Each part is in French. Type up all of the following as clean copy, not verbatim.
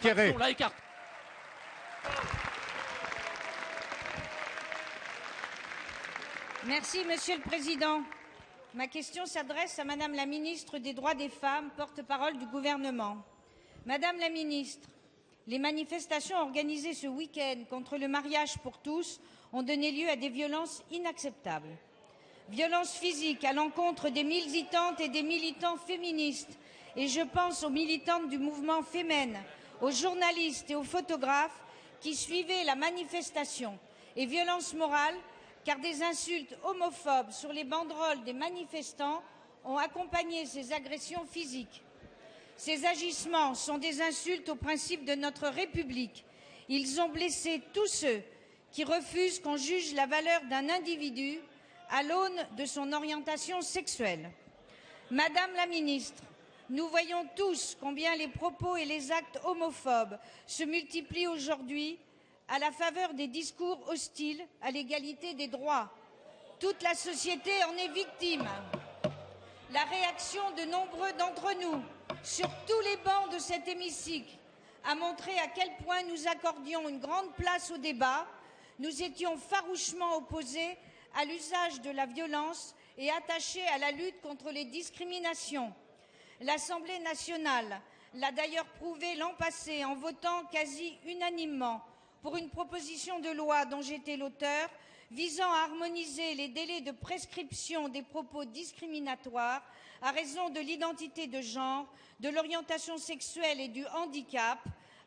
Quéré. Merci, Monsieur le Président. Ma question s'adresse à Madame la ministre des Droits des Femmes, porte-parole du gouvernement. Madame la ministre, les manifestations organisées ce week-end contre le mariage pour tous ont donné lieu à des violences inacceptables. Violences physiques à l'encontre des militantes et des militants féministes, et je pense aux militantes du mouvement Femen, aux journalistes et aux photographes qui suivaient la manifestation, et violences morales car des insultes homophobes sur les banderoles des manifestants ont accompagné ces agressions physiques. Ces agissements sont des insultes aux principes de notre République. Ils ont blessé tous ceux qui refusent qu'on juge la valeur d'un individu à l'aune de son orientation sexuelle. Madame la ministre, nous voyons tous combien les propos et les actes homophobes se multiplient aujourd'hui à la faveur des discours hostiles à l'égalité des droits. Toute la société en est victime. La réaction de nombreux d'entre nous, sur tous les bancs de cet hémicycle, a montré à quel point nous accordions une grande place au débat. Nous étions farouchement opposés à l'usage de la violence et attachés à la lutte contre les discriminations. L'Assemblée nationale l'a d'ailleurs prouvé l'an passé en votant quasi unanimement pour une proposition de loi dont j'étais l'auteur, visant à harmoniser les délais de prescription des propos discriminatoires à raison de l'identité de genre, de l'orientation sexuelle et du handicap,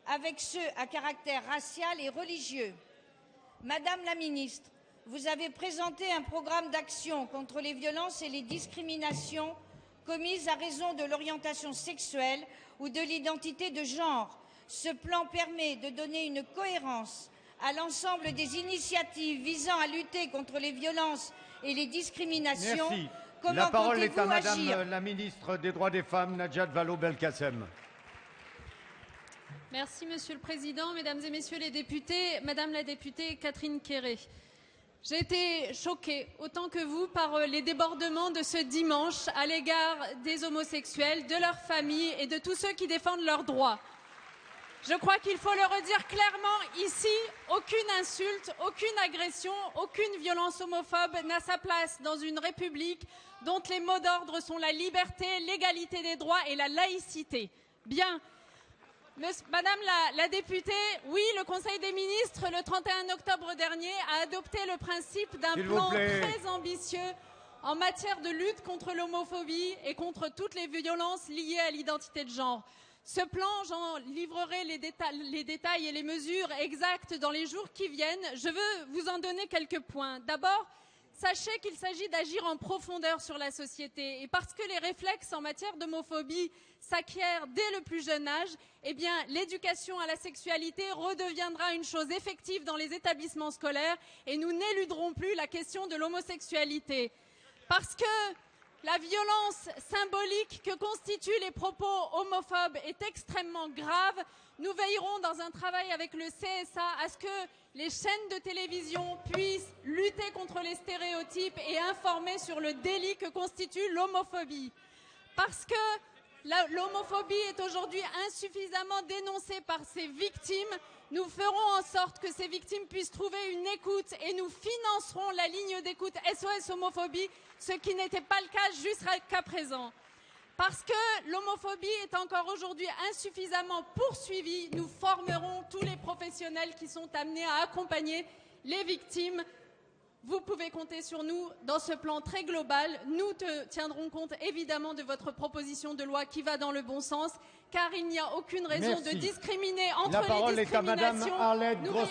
avec ceux à caractère racial et religieux. Madame la ministre, vous avez présenté un programme d'action contre les violences et les discriminations commises à raison de l'orientation sexuelle ou de l'identité de genre. Ce plan permet de donner une cohérence à l'ensemble des initiatives visant à lutter contre les violences et les discriminations. Merci. Comment la parole est à agir? Madame la ministre des Droits des Femmes, Najat Vallaud-Belkacem. Merci Monsieur le Président, Mesdames et Messieurs les députés, Madame la députée Catherine Quéré. J'ai été choquée, autant que vous, par les débordements de ce dimanche à l'égard des homosexuels, de leurs familles et de tous ceux qui défendent leurs droits. Je crois qu'il faut le redire clairement ici, aucune insulte, aucune agression, aucune violence homophobe n'a sa place dans une République dont les mots d'ordre sont la liberté, l'égalité des droits et la laïcité. Bien. Madame la députée, oui, le Conseil des ministres, le 31 octobre dernier, a adopté le principe d'un plan très ambitieux en matière de lutte contre l'homophobie et contre toutes les violences liées à l'identité de genre. Ce plan, j'en livrerai les détails et les mesures exactes dans les jours qui viennent. Je veux vous en donner quelques points. D'abord, sachez qu'il s'agit d'agir en profondeur sur la société. Et parce que les réflexes en matière d'homophobie s'acquièrent dès le plus jeune âge, eh bien, l'éducation à la sexualité redeviendra une chose effective dans les établissements scolaires et nous n'éluderons plus la question de l'homosexualité. Parce que la violence symbolique que constituent les propos homophobes est extrêmement grave. Nous veillerons dans un travail avec le CSA à ce que les chaînes de télévision puissent lutter contre les stéréotypes et informer sur le délit que constitue l'homophobie. Parce que l'homophobie est aujourd'hui insuffisamment dénoncée par ses victimes, nous ferons en sorte que ces victimes puissent trouver une écoute et nous financerons la ligne d'écoute SOS Homophobie, ce qui n'était pas le cas jusqu'à présent. Parce que l'homophobie est encore aujourd'hui insuffisamment poursuivie, nous formerons tous les professionnels qui sont amenés à accompagner les victimes. Vous pouvez compter sur nous dans ce plan très global. Nous tiendrons compte évidemment de votre proposition de loi qui va dans le bon sens, car il n'y a aucune raison de discriminer entre les discriminations.